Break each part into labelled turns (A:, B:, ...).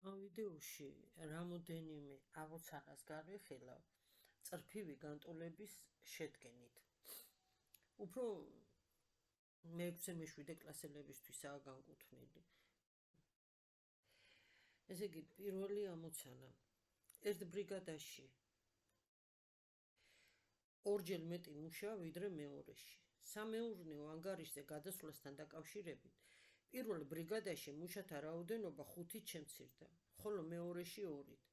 A: ამ ვიდეოში რამოდენიმე ამოცანას განვიხილავ წრფივი განტოლების შედგენით. უფრო მე-6-მე-7 კლასელებისთვისაა განკუთვნილი. ესე იგი, პირველი ამოცანა. ერთ ბრიგადაში ორჯერ მეტი მუშა ვიდრე მეორეში. სამეურნეო ანგარიშზე გადასვლასთან დაკავშირებით პირველ ბრიგადაში მუშათა რაოდენობა 5-ით შემცირდა, ხოლო მეორეში 2-ით.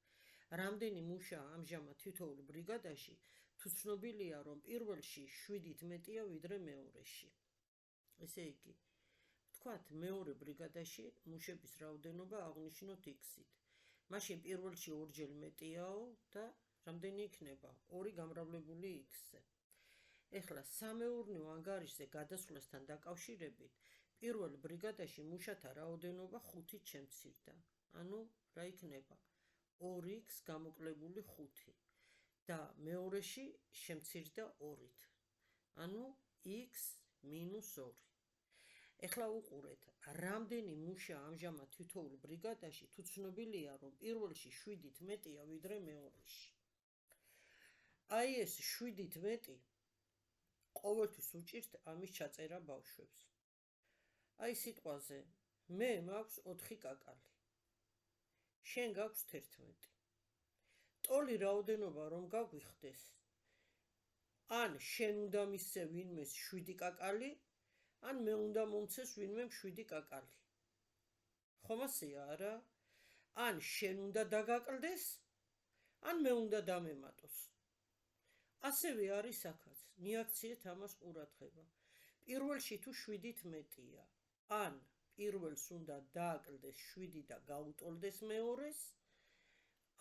A: რამდენი მუშაა ამჟამად თითოეულ ბრიგადაში, თუ ცნობილია, რომ პირველში 7-ით მეტია ვიდრე მეორეში. ესე იგი, ვთქვათ, მეორე ბრიგადაში მუშების რაოდენობა აღნიშნოთ X-ით. მაშინ პირველში ორჯერ მეტიაო და რამდენი იქნება? 2 გამრავლებული X-ზე. ეხლა სამეურნეო ანგარიშზე გადასვლასთან დაკავშირებით პირველ ბრიგადაში მუშათა რაოდენობა 5-ით შემცირდა. ანუ რა იქნება? 2x გამოკლებული 5 და მეორეში შემცირდა 2-ით. ანუ x - 2. ეხლა უყურეთ, რამდენი მუშა ამჟამად თითოეულ ბრიგადაში, თუ ცნობილია, რომ პირველში 7-ით მეტია ვიდრე მეორეში. აი ეს 7-ით მეტი ყოველთვის უჭირთ ამის ჩაწერა ბავშვებს. აი სიტყვაზე მე მაქვს 4 კაკალი. შენ გაქვს 11. ტოლი რაოდენობა რომ გაგვიხდეს, ან შენ უნდა მისცე ვინმეს 7 კაკალი, ან მე უნდა მომცეს ვინმე 7 კაკალი. ხომ ასეა არა? ან შენ უნდა დაგაკლდეს, ან მე უნდა დამემატოს. ასევე არის აქაც, მიაქციეთ ამას ყურადღება. პირველში თუ 7-ით მეტია, ან პირველს უნდა დააკლდეს 7 და გაუტოლდეს მეორეს,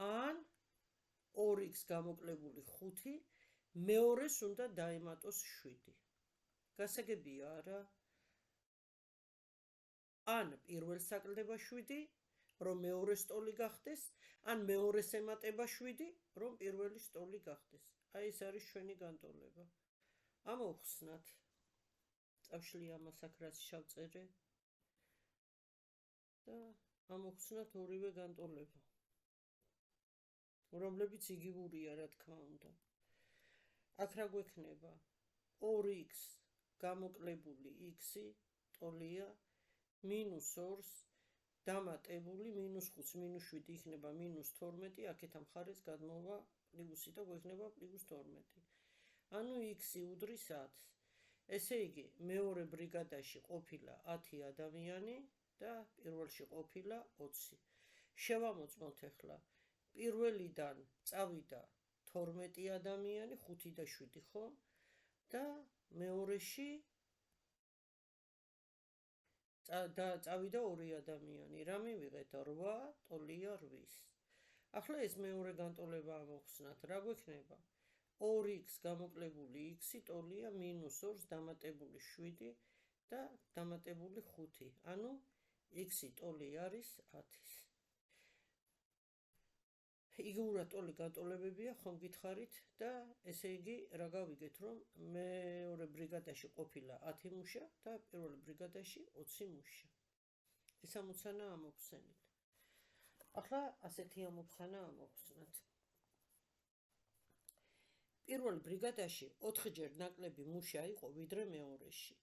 A: ან 2x გამოკლებული 5 მეორეს უნდა დაემატოს 7. გასაგებია არა? ან პირველს აკლდება 7, რომ მეორეს ტოლი გახდეს, ან მეორეს ემატება 7, რომ პირველის ტოლი გახდეს. აი ეს არის ჩვენი განტოლება. ამოვხსნათ. წავშლი ამას აქ რაც შავწერე და ამოვხსნათ ორივე განტოლება, რომლებიც იგივურია, რა თქმა უნდა. აქ რა გვექნება? 2x გამოკლებული x ტოლია -2-ს დამატებული -5 -7 იქნება -12, აქეთ ამ მხარეს გადმოვა პლუსი და გვექნება +12. ანუ x უდრის 10. ესე იგი, მეორე ბრიგადაში ყოფილა 10 ადამიანი და პირველში ყოფილა 20. შევამოწმოთ ახლა. პირველიდან წავიდა 12 ადამიანი, 5 და 7, ხო? და მეორეში წავიდა 2 ადამიანი. რა მივიღეთ? 8 ტოლია 8-ის. ახლა ეს მეორე განტოლება ამოვხსნათ. რა გვექნება? 2x გამოკლებული x ტოლია -2-ს დამატებული 7 და დამატებული 5. ანუ x ტოლი არის 10-ის. იგივურად ტოლი განტოლებებია, ხომ გითხარით და ესე იგი, რა გავიგეთ, რომ მეორე ბრიგადაში ყოფილა 10 მუშა და პირველ ბრიგადაში 20 მუშა. ეს ამოცანა ამოვხსენით. ახლა ასეთი ამოცანა ამოვხსნათ. პირველ ბრიგადაში 4ჯერ ნაკლები მუშა იყო ვიდრე მეორეში.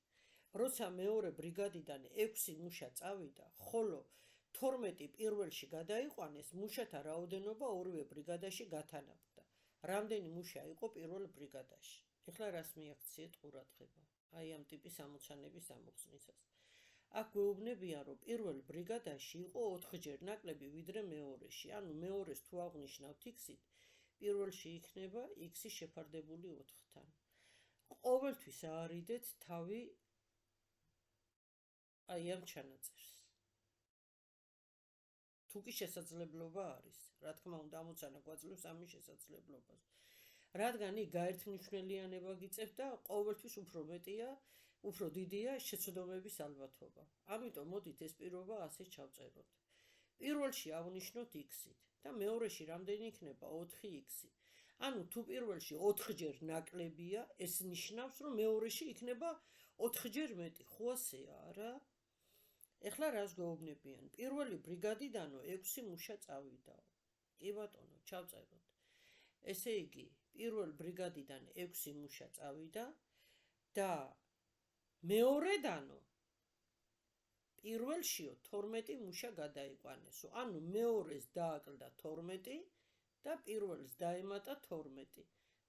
A: როცა მეორე ბრიგადიდან 6 მუშა წავიდა, ხოლო 12 პირველში გადაიყვანეს, მუშათა რაოდენობა ორივე ბრიგადაში გათანაბრდა. რამდენი მუშა იყო პირველ ბრიგადაში? ეხლა რას მიაქციეთ ყურადღება? აი ამ ტიპის ამოცანების ამოხსნისას. აქ გვეუბნებიან, რომ პირველ ბრიგადაში იყო 4ჯერ ნაკლები ვიდრე მეორეში. ანუ მეორეს თუ აღნიშნავთ x-ით, პირველში იქნება x-ი შეფარდებული 4-თან. ყოველთვის აარიდეთ თავი აი ამ ჩანაწერს. თუკი შესაძლებლობა არის, რა თქმა უნდა, ამოცანა გვაძლევს ამის შესაძლებლობას. რადგან იქ გაერთმნიშვნელიანება გიწევთ და ყოველთვის უფრო დიდია შეცდომების ალბათობა. ამიტომ მოდით ეს პირობა ასე ჩავწეროთ. პირველში აღნიშნოთ x-ით და მეორეში რამდენი იქნება? 4x. ანუ თუ პირველში 4ჯერ ნაკლებია, ეს ნიშნავს, რომ მეორეში იქნება 4ჯერ მეტი. ხო ასეა არა? ეხლა რას გვეუბნებიან? პირველი ბრიგადიდანო 6 მუშა წავიდაო. კი ბატონო, ჩავწეროთ. ესე იგი, პირველ ბრიგადიდან 6 მუშა წავიდა და მეორედანო პირველშიო 12 მუშა გადაიყვანესო. ანუ მეორეს დააკლდა 12 და პირველს დაემატა 12.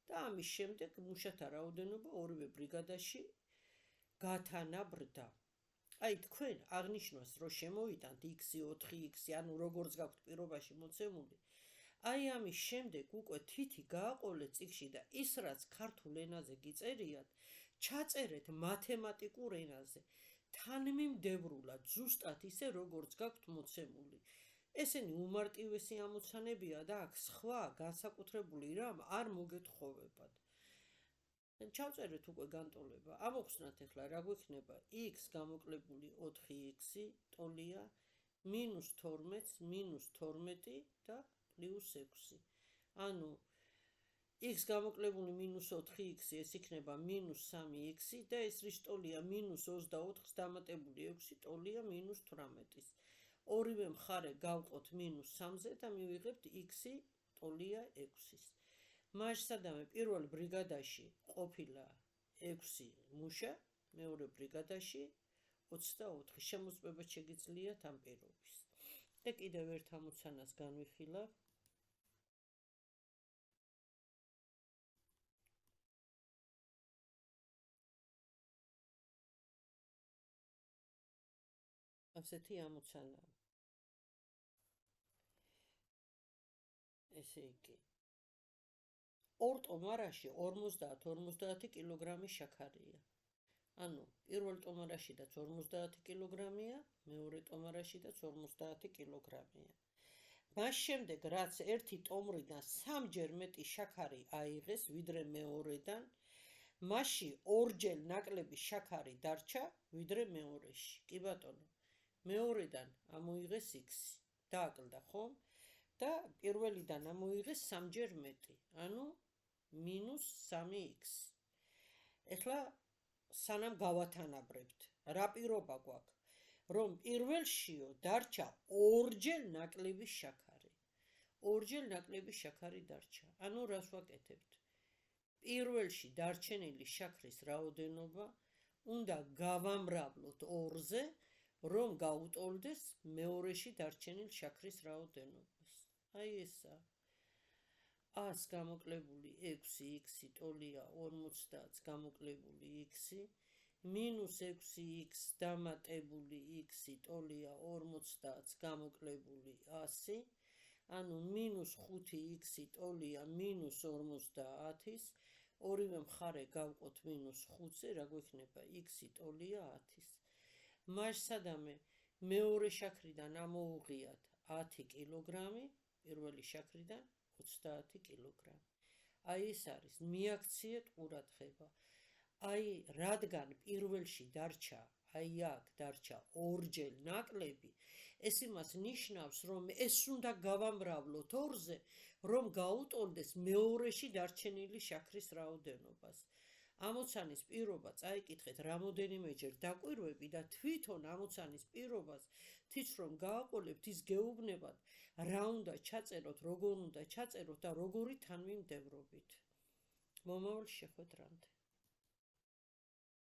A: და ამის შემდეგ მუშათა რაოდენობა ორივე ბრიგადაში გათანაბრდა. აი თქვენ აღნიშნავს რომ შემოვიტანთ x-ი, 4x-ი, ანუ როგორც გაქვთ პირობაში მოცემული. აი ამის შემდეგ უკვე თითი გააყოლეთ წიგნში და ის რაც ქართულ ენაზე გიწერიათ, ჩაწერეთ მათემატიკურ ენაზე. თანმიმდევრულად, ზუსტად ისე როგორც გაქვთ მოცემული. ესენი უმარტივესი ამოცანებია და აქ სხვა განსაკუთრებული რამ არ მოგეთხოვებათ. ჩავწერეთ უკვე განტოლება. ამოხსნათ ახლა რა გვექნება x გამოკლებული 4x-ი ტოლია -12 -12 და +6. ანუ x გამოკლებული -4x-ი ეს იქნება -3x და ეს რის ტოლია -24-ს დამატებული 6 ტოლია -18-ის. ორივე მხარე გავყოთ -3-ზე და მივიღებთ x-ი ტოლია 6-ის. მასშტაბი პირველ ბრიგადაში ყოფილა 6 მუშა, მეორე ბრიგადაში 24. შემოწმება შეგიძლიათ ამ პირობის. და კიდევ ერთ ამოცანას განვიხილავ. ასეთი ამოცანა. ესე იგი ორ ტომარაში 50-50 კილოგრამი შაქარია. ანუ პირველ ტომარაშიდაც 50 კილოგრამია, მეორე ტომარაშიდაც 50 კილოგრამია. მას შემდეგ რაც ერთი ტომრიდან 3-ჯერ მეტი შაქარი აიღეს, ვიდრე მეორედან, მასში 2-ჯერ ნაკლები შაქარი დარჩა, ვიდრე მეორეში. კი ბატონო, მეორედან ამოიღეს x, დააკლდა ხომ? და პირველიდან ამოიღეს 3-ჯერ მეტი, ანუ -3x. ეხლა სანამ გავათანაბრებთ, რა პირობა გვაქვს? რომ პირველშიო დარჩა 2-ჯერ ნაკლები შაქარი. 2-ჯერ ნაკლები შაქარი დარჩა. ანუ რას ვაკეთებთ? პირველში დარჩენილი შაქრის რაოდენობა უნდა გავამრავლოთ 2-ზე, რომ გაუტოლდეს მეორეში დარჩენილ შაქრის რაოდენობას. აი ესა. 100 გამოკლებული 6x ტოლია 50 გამოკლებული x-ი -6x დამატებული x ტოლია 50 გამოკლებული 100, ანუ -5x ტოლია -50-ის, ორივე მხარე გავყოთ -5-ზე, რა გვექნება x ტოლია 10-ის. მასშტაბი მეორე შაქრიდან ამოუღიათ 10 კილოგრამი, პირველი შაქრიდან 30 კილოგრამი. აი ეს არის მიაქციეთ ყურადღება. აი რადგან პირველში დარჩა, აი აქ დარჩა 2-ჯერ ნაკლები, ეს იმას ნიშნავს, რომ ეს უნდა გავამრავლოთ 2-ზე, რომ გაუტოლდეს მეორეში დარჩენილი შაქრის რაოდენობას. ამოცანის პირობა წაიკითხეთ რამოდენიმეჯერ დაკვირვები და თვითონ ამოცანის პირობას თიც რომ გააყოლებთ, ის გეუბნებათ, რა უნდა ჩაწეროთ, როგორ უნდა ჩაწეროთ და როგორი თანმიმდევრობით. მომავალ შეხვედრამდე.